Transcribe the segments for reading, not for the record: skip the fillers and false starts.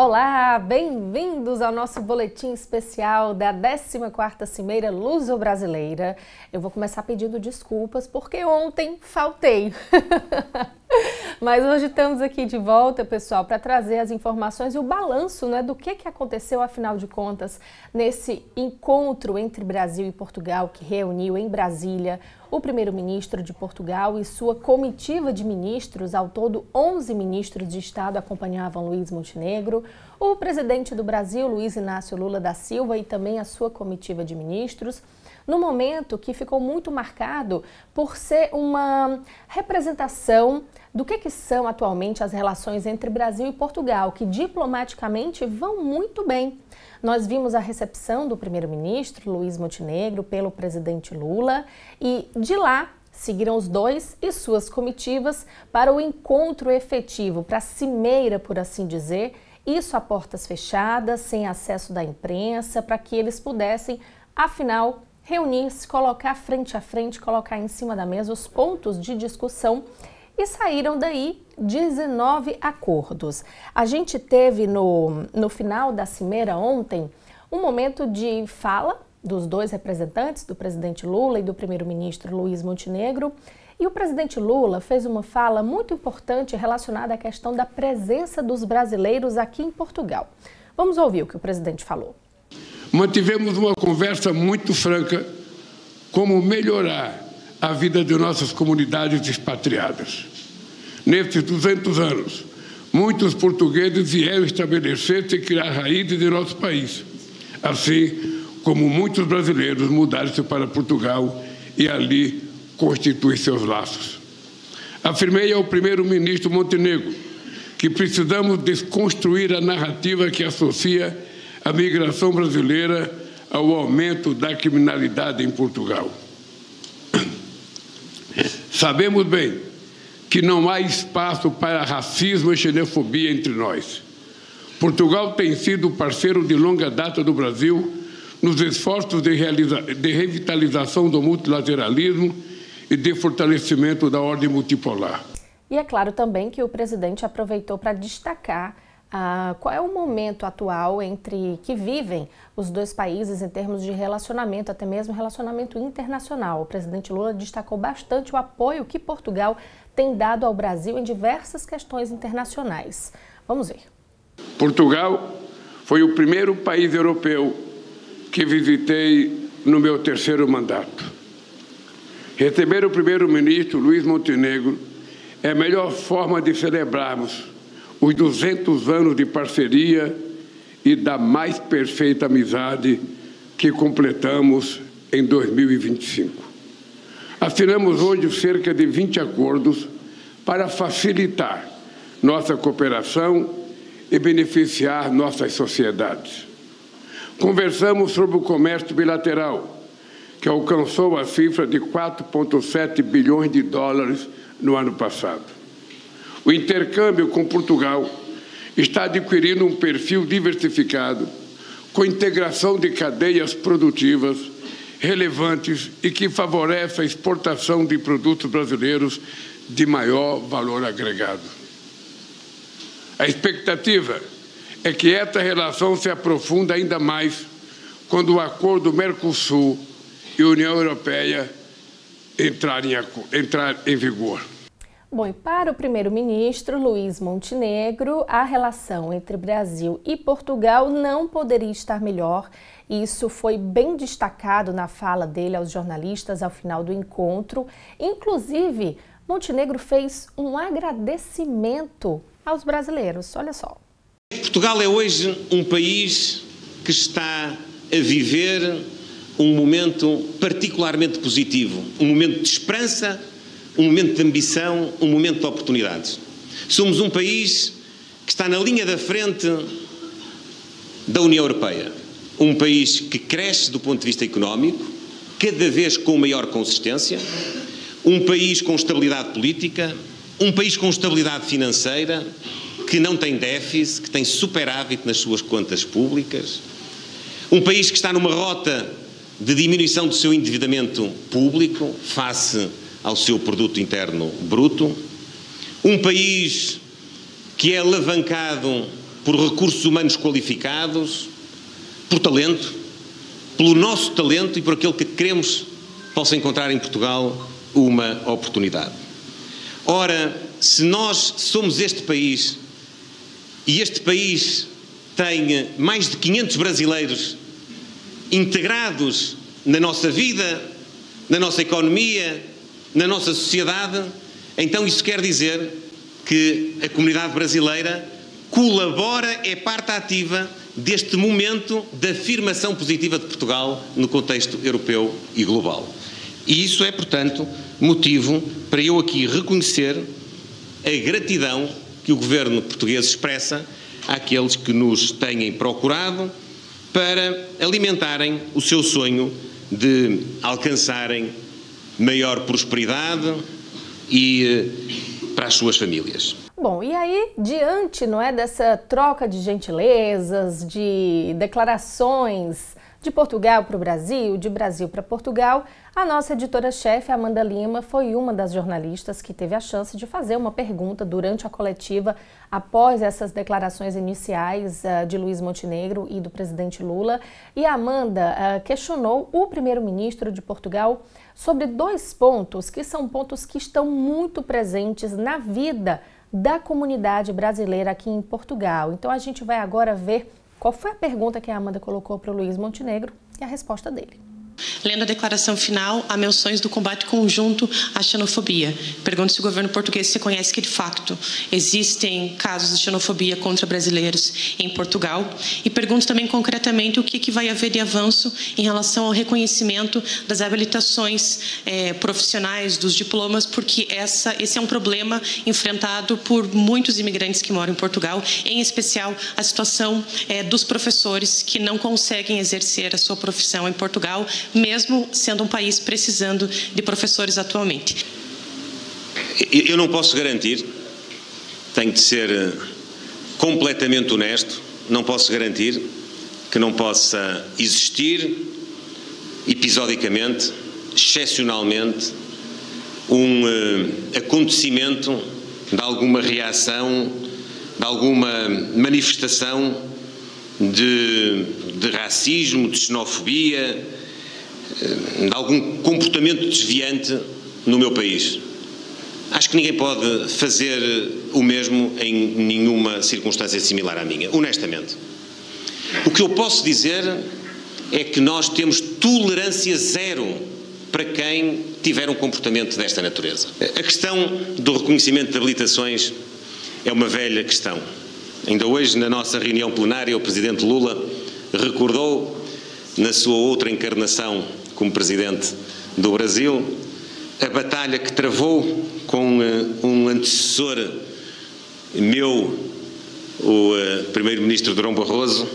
Olá, bem-vindos ao nosso boletim especial da 14ª Cimeira Luso-Brasileira. Eu vou começar pedindo desculpas porque ontem faltei. Mas hoje estamos aqui de volta, pessoal, para trazer as informações e o balanço, né, do que aconteceu, afinal de contas, nesse encontro entre Brasil e Portugal, que reuniu em Brasília o primeiro-ministro de Portugal e sua comitiva de ministros. Ao todo, 11 ministros de Estado acompanhavam Luiz Montenegro, o presidente do Brasil, Luiz Inácio Lula da Silva, e também a sua comitiva de ministros, no momento que ficou muito marcado por ser uma representação do que são atualmente as relações entre Brasil e Portugal, que diplomaticamente vão muito bem. Nós vimos a recepção do primeiro-ministro Luiz Montenegro pelo presidente Lula e de lá seguiram os dois e suas comitivas para o encontro efetivo, para a cimeira, por assim dizer, isso a portas fechadas, sem acesso da imprensa, para que eles pudessem, afinal, reunir-se, colocar frente a frente, colocar em cima da mesa os pontos de discussão. E saíram daí 19 acordos. A gente teve no final da cimeira ontem um momento de fala dos dois representantes, do presidente Lula e do primeiro-ministro Luiz Montenegro. E o presidente Lula fez uma fala muito importante relacionada à questão da presença dos brasileiros aqui em Portugal. Vamos ouvir o que o presidente falou. Mantivemos uma conversa muito franca como melhorar a vida de nossas comunidades expatriadas. Nesses 200 anos, muitos portugueses vieram estabelecer-se e criar raízes em nosso país, assim como muitos brasileiros mudaram-se para Portugal e ali constituem seus laços. Afirmei ao primeiro-ministro Montenegro que precisamos desconstruir a narrativa que associa a migração brasileira ao aumento da criminalidade em Portugal. Sabemos bem que não há espaço para racismo e xenofobia entre nós. Portugal tem sido parceiro de longa data do Brasil nos esforços de revitalização do multilateralismo e de fortalecimento da ordem multipolar. E é claro também que o presidente aproveitou para destacar qual é o momento atual que vivem os dois países em termos de relacionamento, até mesmo relacionamento internacional. O presidente Lula destacou bastante o apoio que Portugal tem dado ao Brasil em diversas questões internacionais. Vamos ver. Portugal foi o primeiro país europeu que visitei no meu terceiro mandato. Receber o primeiro-ministro Luiz Montenegro é a melhor forma de celebrarmos os 200 anos de parceria e da mais perfeita amizade que completamos em 2025. Assinamos hoje cerca de 20 acordos para facilitar nossa cooperação e beneficiar nossas sociedades. Conversamos sobre o comércio bilateral, que alcançou a cifra de 4,7 bilhões de dólares no ano passado. O intercâmbio com Portugal está adquirindo um perfil diversificado, com integração de cadeias produtivas relevantes e que favorece a exportação de produtos brasileiros de maior valor agregado. A expectativa é que essa relação se aprofunda ainda mais quando o acordo Mercosul e União Europeia entrar em vigor. Bom, e para o primeiro-ministro Luiz Montenegro, a relação entre Brasil e Portugal não poderia estar melhor. Isso foi bem destacado na fala dele aos jornalistas ao final do encontro. Inclusive, Montenegro fez um agradecimento aos brasileiros. Olha só. Portugal é hoje um país que está a viver um momento particularmente positivo, um momento de esperança, um momento de ambição, um momento de oportunidades. Somos um país que está na linha da frente da União Europeia. Um país que cresce do ponto de vista económico, cada vez com maior consistência, um país com estabilidade política, um país com estabilidade financeira, que não tem déficit, que tem superávit nas suas contas públicas, um país que está numa rota de diminuição do seu endividamento público face ao seu produto interno bruto, um país que é alavancado por recursos humanos qualificados, por talento, pelo nosso talento e por aquele que queremos possa encontrar em Portugal uma oportunidade. Ora, se nós somos este país e este país tem mais de 500 brasileiros integrados na nossa vida, na nossa economia, na nossa sociedade, então isso quer dizer que a comunidade brasileira colabora, é parte ativa deste momento de afirmação positiva de Portugal no contexto europeu e global. E isso é, portanto, motivo para eu aqui reconhecer a gratidão que o governo português expressa àqueles que nos têm procurado para alimentarem o seu sonho de alcançarem maior prosperidade e para as suas famílias. Bom, e aí, diante, não é, dessa troca de gentilezas, de declarações de Portugal para o Brasil, de Brasil para Portugal, a nossa editora-chefe, Amanda Lima, foi uma das jornalistas que teve a chance de fazer uma pergunta durante a coletiva após essas declarações iniciais de Luiz Montenegro e do presidente Lula. E a Amanda questionou o primeiro-ministro de Portugal sobre dois pontos que são pontos que estão muito presentes na vida da comunidade brasileira aqui em Portugal. Então a gente vai agora ver qual foi a pergunta que a Amanda colocou para o Luiz Montenegro e a resposta dele. Lendo a declaração final, há menções do combate conjunto à xenofobia. Pergunto se o governo português reconhece que, de facto, existem casos de xenofobia contra brasileiros em Portugal. E pergunto também concretamente o que vai haver de avanço em relação ao reconhecimento das habilitações profissionais, dos diplomas, porque esse é um problema enfrentado por muitos imigrantes que moram em Portugal, em especial a situação dos professores que não conseguem exercer a sua profissão em Portugal, mesmo sendo um país precisando de professores atualmente. Eu não posso garantir, tenho de ser completamente honesto, não posso garantir que não possa existir, episodicamente, excepcionalmente, um acontecimento de alguma reação, de alguma manifestação de racismo, de xenofobia, de algum comportamento desviante no meu país. Acho que ninguém pode fazer o mesmo em nenhuma circunstância similar à minha, honestamente. O que eu posso dizer é que nós temos tolerância zero para quem tiver um comportamento desta natureza. A questão do reconhecimento de habilitações é uma velha questão. Ainda hoje, na nossa reunião plenária, o Presidente Lula recordou, na sua outra encarnação como Presidente do Brasil, a batalha que travou com um antecessor meu, o Primeiro-Ministro Durão Barroso,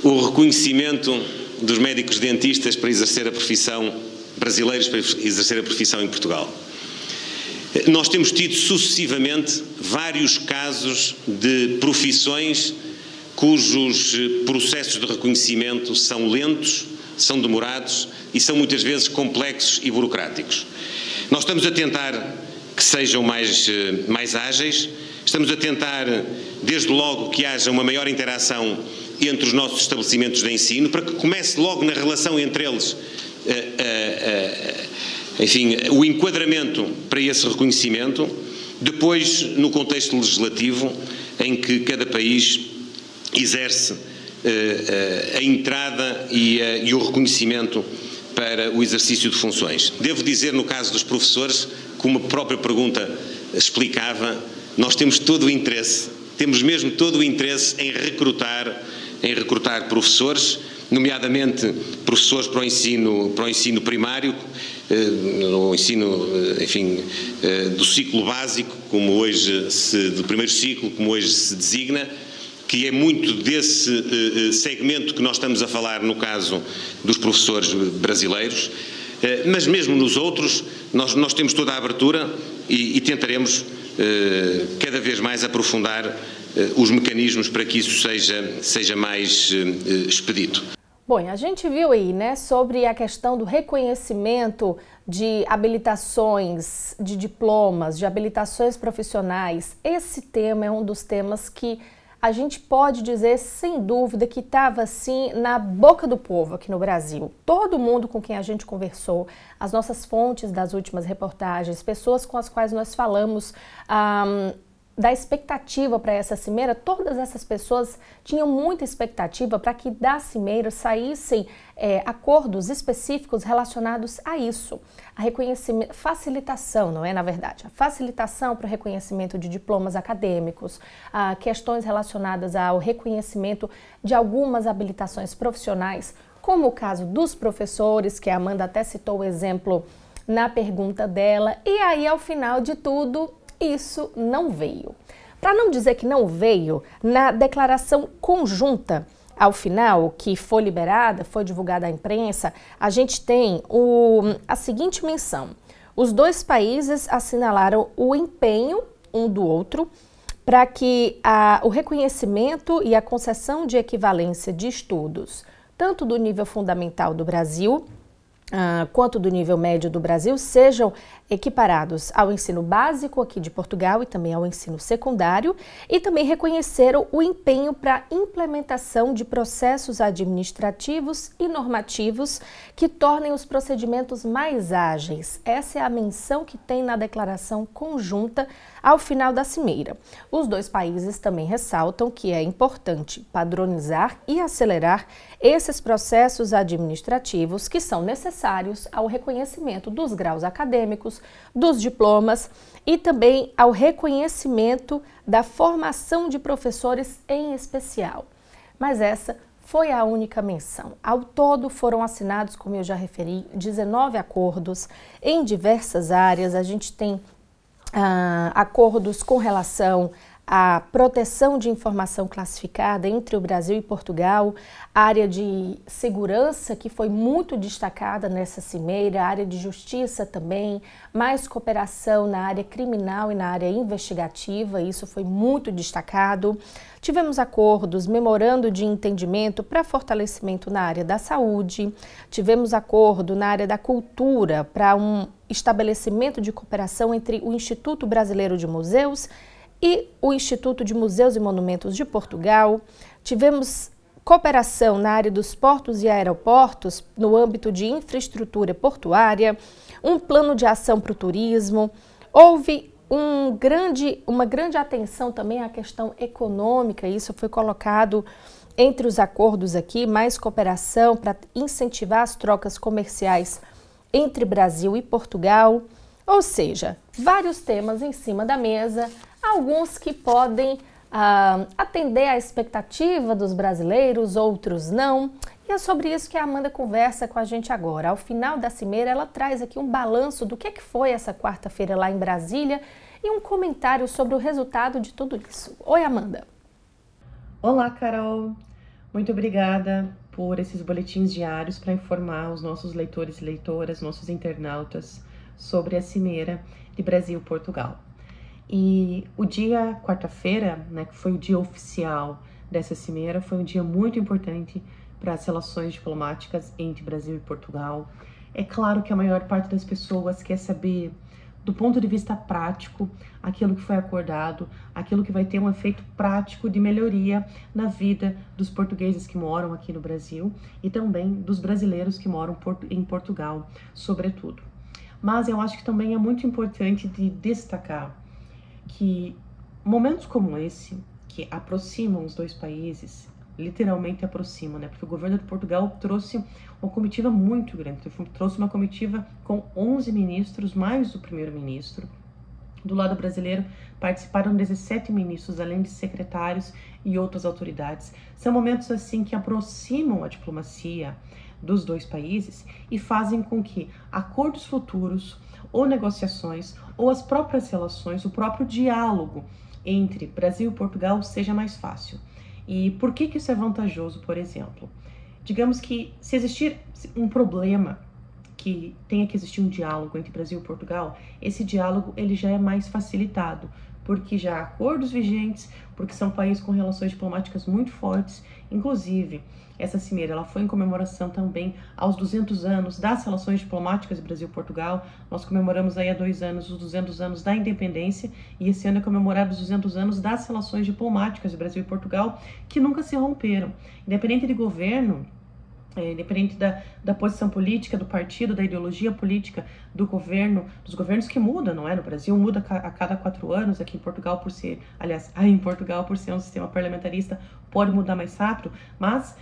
o reconhecimento dos médicos dentistas para exercer a profissão, brasileiros para exercer a profissão em Portugal. Nós temos tido sucessivamente vários casos de profissões cujos processos de reconhecimento são lentos, são demorados e são muitas vezes complexos e burocráticos. Nós estamos a tentar que sejam mais ágeis, estamos a tentar, desde logo, que haja uma maior interação entre os nossos estabelecimentos de ensino, para que comece logo na relação entre eles, enfim, o enquadramento para esse reconhecimento, depois no contexto legislativo, em que cada país exerce a entrada e o reconhecimento para o exercício de funções. Devo dizer, no caso dos professores, como a própria pergunta explicava, nós temos todo o interesse, temos mesmo todo o interesse em recrutar professores, nomeadamente professores para o ensino primário, no ensino, enfim, do ciclo básico, como hoje do primeiro ciclo, como hoje se designa, que é muito desse segmento que nós estamos a falar no caso dos professores brasileiros, mas mesmo nos outros nós temos toda a abertura e tentaremos cada vez mais aprofundar os mecanismos para que isso seja mais expedito. Bom, a gente viu aí, né, sobre a questão do reconhecimento de habilitações, de diplomas, de habilitações profissionais. Esse tema é um dos temas que a gente pode dizer, sem dúvida, que estava assim na boca do povo aqui no Brasil. Todo mundo com quem a gente conversou, as nossas fontes das últimas reportagens, pessoas com as quais nós falamos da expectativa para essa cimeira, todas essas pessoas tinham muita expectativa para que da cimeira saíssem acordos específicos relacionados a isso, a reconhecimento, facilitação, não é, na verdade, a facilitação para o reconhecimento de diplomas acadêmicos, questões relacionadas ao reconhecimento de algumas habilitações profissionais, como o caso dos professores, que a Amanda até citou o exemplo na pergunta dela, e aí, ao final de tudo, isso não veio. Para não dizer que não veio, na declaração conjunta, ao final, que foi liberada, foi divulgada à imprensa, a gente tem a seguinte menção. Os dois países assinalaram o empenho um do outro para que o reconhecimento e a concessão de equivalência de estudos, tanto do nível fundamental do Brasil, quanto do nível médio do Brasil, sejam equiparados ao ensino básico aqui de Portugal e também ao ensino secundário, e também reconheceram o empenho para a implementação de processos administrativos e normativos que tornem os procedimentos mais ágeis. Essa é a menção que tem na declaração conjunta ao final da cimeira. Os dois países também ressaltam que é importante padronizar e acelerar esses processos administrativos que são necessários ao reconhecimento dos graus acadêmicos, dos diplomas e também ao reconhecimento da formação de professores em especial. Mas essa foi a única menção. Ao todo foram assinados, como eu já referi, 19 acordos em diversas áreas. A gente tem acordos com relação à proteção de informação classificada entre o Brasil e Portugal, a área de segurança, que foi muito destacada nessa cimeira, a área de justiça também, mais cooperação na área criminal e na área investigativa, isso foi muito destacado. Tivemos acordos, memorando de entendimento para fortalecimento na área da saúde, tivemos acordo na área da cultura para um estabelecimento de cooperação entre o Instituto Brasileiro de Museus e o Instituto de Museus e Monumentos de Portugal. Tivemos cooperação na área dos portos e aeroportos, no âmbito de infraestrutura portuária, um plano de ação para o turismo. Houve uma grande atenção também à questão econômica, isso foi colocado entre os acordos aqui, mais cooperação para incentivar as trocas comerciais entre Brasil e Portugal, ou seja, vários temas em cima da mesa, alguns que podem atender à expectativa dos brasileiros, outros não. E é sobre isso que a Amanda conversa com a gente agora. Ao final da cimeira, ela traz aqui um balanço do que foi essa quarta-feira lá em Brasília e um comentário sobre o resultado de tudo isso. Oi, Amanda. Olá, Carol. Muito obrigada por esses boletins diários para informar os nossos leitores e leitoras, nossos internautas, sobre a cimeira de Brasil-Portugal. E o dia quarta-feira, né, que foi o dia oficial dessa cimeira, foi um dia muito importante para as relações diplomáticas entre Brasil e Portugal. É claro que a maior parte das pessoas quer saber, do ponto de vista prático, aquilo que foi acordado, aquilo que vai ter um efeito prático de melhoria na vida dos portugueses que moram aqui no Brasil e também dos brasileiros que moram em Portugal, sobretudo. Mas eu acho que também é muito importante de destacar que momentos como esse, que aproximam os dois países, literalmente aproximam, né? Porque o governo de Portugal trouxe uma comitiva muito grande, trouxe uma comitiva com 11 ministros, mais o primeiro-ministro. Do lado brasileiro, participaram 17 ministros, além de secretários e outras autoridades. São momentos assim que aproximam a diplomacia dos dois países e fazem com que acordos futuros ou negociações ou as próprias relações, o próprio diálogo entre Brasil e Portugal seja mais fácil. E por que isso é vantajoso, por exemplo? Digamos que se existir um problema que tenha que existir um diálogo entre Brasil e Portugal, esse diálogo ele já é mais facilitado, porque já há acordos vigentes, porque são países com relações diplomáticas muito fortes. Inclusive, essa cimeira ela foi em comemoração também aos 200 anos das relações diplomáticas Brasil-Portugal. Nós comemoramos aí há 2 anos os 200 anos da independência e esse ano é comemorado os 200 anos das relações diplomáticas de Brasil e Portugal, que nunca se romperam. Independente de governo, independente da posição política, do partido, da ideologia política do governo, dos governos que mudam, não é? No Brasil muda a cada 4 anos, aqui em Portugal por ser, aliás, aí em Portugal por ser um sistema parlamentarista pode mudar mais rápido, mas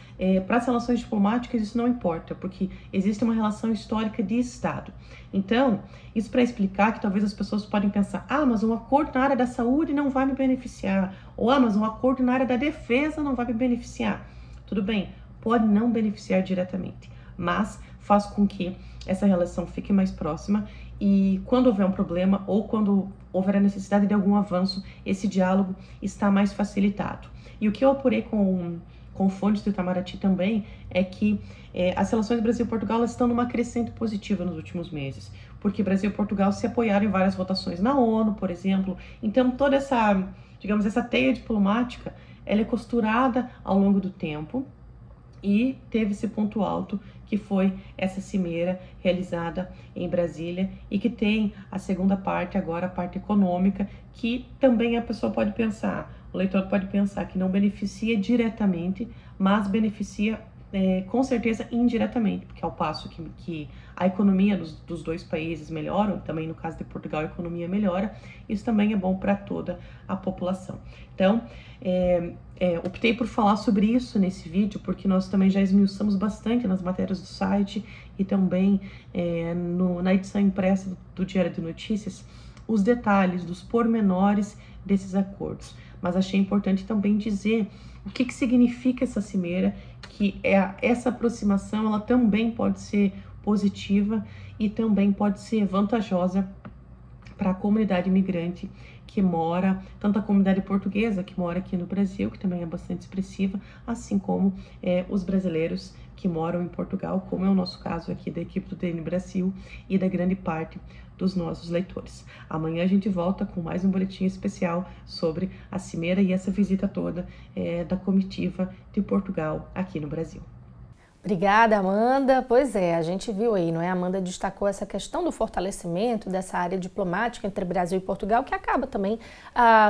para as relações diplomáticas isso não importa, porque existe uma relação histórica de Estado. Então, isso para explicar que talvez as pessoas podem pensar, mas um acordo na área da saúde não vai me beneficiar, ou mas um acordo na área da defesa não vai me beneficiar. Tudo bem, pode não beneficiar diretamente, mas faz com que essa relação fique mais próxima e quando houver um problema ou quando houver a necessidade de algum avanço, esse diálogo está mais facilitado. E o que eu apurei com fontes do Itamaraty também é que as relações Brasil-Portugal estão numa crescente positiva nos últimos meses, porque Brasil e Portugal se apoiaram em várias votações na ONU, por exemplo. Então toda essa, digamos, essa teia diplomática, ela é costurada ao longo do tempo e teve esse ponto alto que foi essa cimeira realizada em Brasília e que tem a segunda parte agora, a parte econômica, que também a pessoa pode pensar, o leitor pode pensar que não beneficia diretamente, mas beneficia com certeza indiretamente, porque ao passo que a economia dos 2 países melhora, também no caso de Portugal a economia melhora, isso também é bom para toda a população. Então, optei por falar sobre isso nesse vídeo, porque nós também já esmiuçamos bastante nas matérias do site e também na edição impressa do Diário de Notícias, os detalhes dos pormenores desses acordos. Mas achei importante também dizer o que significa essa cimeira, que essa aproximação ela também pode ser positiva e também pode ser vantajosa para a comunidade imigrante que mora, tanto a comunidade portuguesa que mora aqui no Brasil, que também é bastante expressiva, assim como os brasileiros que moram em Portugal, como é o nosso caso aqui da equipe do DN Brasil e da grande parte dos nossos leitores. Amanhã a gente volta com mais um boletim especial sobre a cimeira e essa visita toda da comitiva de Portugal aqui no Brasil. Obrigada, Amanda. Pois é, a gente viu aí, não é? A Amanda destacou essa questão do fortalecimento dessa área diplomática entre Brasil e Portugal, que acaba também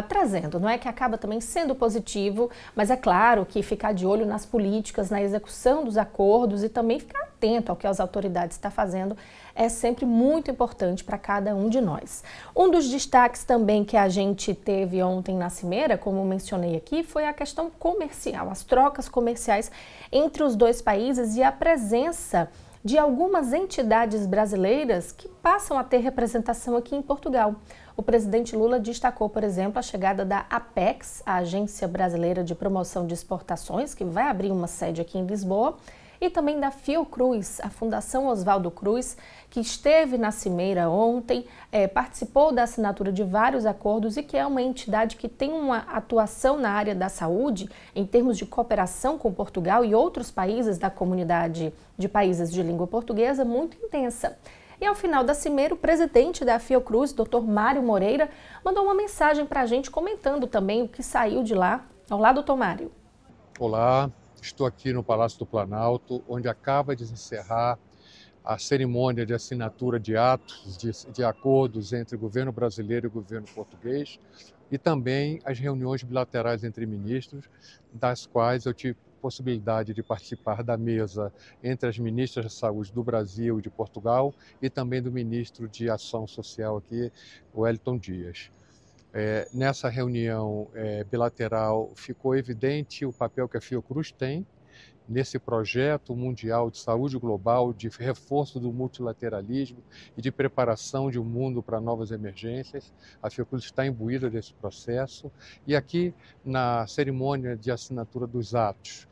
trazendo, não é? Que acaba também sendo positivo, mas é claro que ficar de olho nas políticas, na execução dos acordos e também ficar atento ao que as autoridades estão fazendo é sempre muito importante para cada um de nós. Um dos destaques também que a gente teve ontem na cimeira, como mencionei aqui, foi a questão comercial, as trocas comerciais entre os 2 países e a presença de algumas entidades brasileiras que passam a ter representação aqui em Portugal. O presidente Lula destacou, por exemplo, a chegada da Apex, a Agência Brasileira de Promoção de Exportações, que vai abrir uma sede aqui em Lisboa, e também da Fiocruz, a Fundação Oswaldo Cruz, que esteve na cimeira ontem, participou da assinatura de vários acordos e que é uma entidade que tem uma atuação na área da saúde, em termos de cooperação com Portugal e outros países da comunidade de países de língua portuguesa, muito intensa. E ao final da cimeira, o presidente da Fiocruz, Dr. Mário Moreira, mandou uma mensagem para a gente comentando também o que saiu de lá. Olá, doutor Mário. Olá. Estou aqui no Palácio do Planalto, onde acaba de encerrar a cerimônia de assinatura de atos, de acordos entre o governo brasileiro e o governo português, e também as reuniões bilaterais entre ministros, das quais eu tive possibilidade de participar da mesa entre as ministras da Saúde do Brasil e de Portugal e também do ministro de Ação Social aqui, o Wellington Dias. Nessa reunião bilateral ficou evidente o papel que a Fiocruz tem nesse projeto mundial de saúde global, de reforço do multilateralismo e de preparação de um mundo para novas emergências. A Fiocruz está imbuída desse processo e aqui na cerimônia de assinatura dos atos,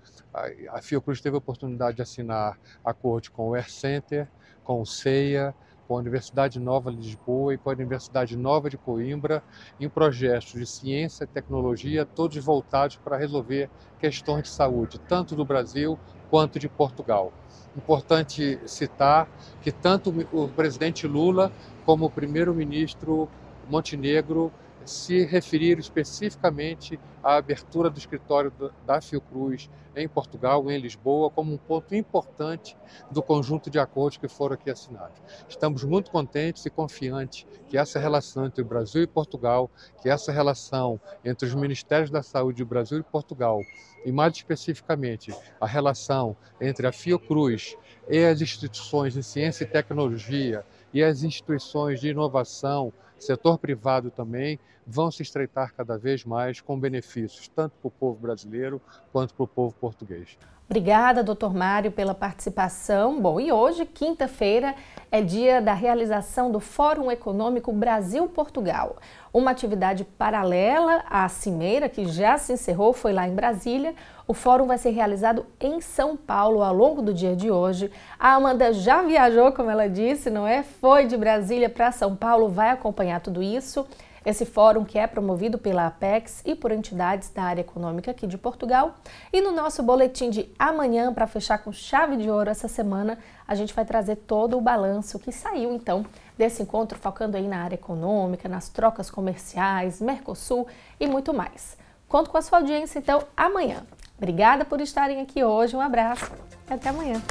a Fiocruz teve a oportunidade de assinar acordos com o Air Center, com o CEA, com a Universidade Nova de Lisboa e com a Universidade Nova de Coimbra, em projetos de ciência e tecnologia, todos voltados para resolver questões de saúde, tanto do Brasil quanto de Portugal. Importante citar que tanto o presidente Lula como o primeiro-ministro Montenegro se referir especificamente à abertura do escritório da Fiocruz em Portugal, em Lisboa, como um ponto importante do conjunto de acordos que foram aqui assinados. Estamos muito contentes e confiantes que essa relação entre o Brasil e Portugal, que essa relação entre os Ministérios da Saúde do Brasil e Portugal, e mais especificamente a relação entre a Fiocruz e as instituições de ciência e tecnologia e as instituições de inovação, setor privado também, vão se estreitar cada vez mais com benefícios tanto para o povo brasileiro quanto para o povo português. Obrigada, doutor Mário, pela participação. Bom, e hoje, quinta-feira, é dia da realização do Fórum Econômico Brasil-Portugal. Uma atividade paralela à cimeira, que já se encerrou, foi lá em Brasília. O fórum vai ser realizado em São Paulo ao longo do dia de hoje. A Amanda já viajou, como ela disse, não é? Foi de Brasília para São Paulo, vai acompanhar tudo isso. Esse fórum que é promovido pela Apex e por entidades da área econômica aqui de Portugal. E no nosso boletim de amanhã, para fechar com chave de ouro essa semana, a gente vai trazer todo o balanço que saiu, então, desse encontro, focando aí na área econômica, nas trocas comerciais, Mercosul e muito mais. Conto com a sua audiência, então, amanhã. Obrigada por estarem aqui hoje, um abraço e até amanhã.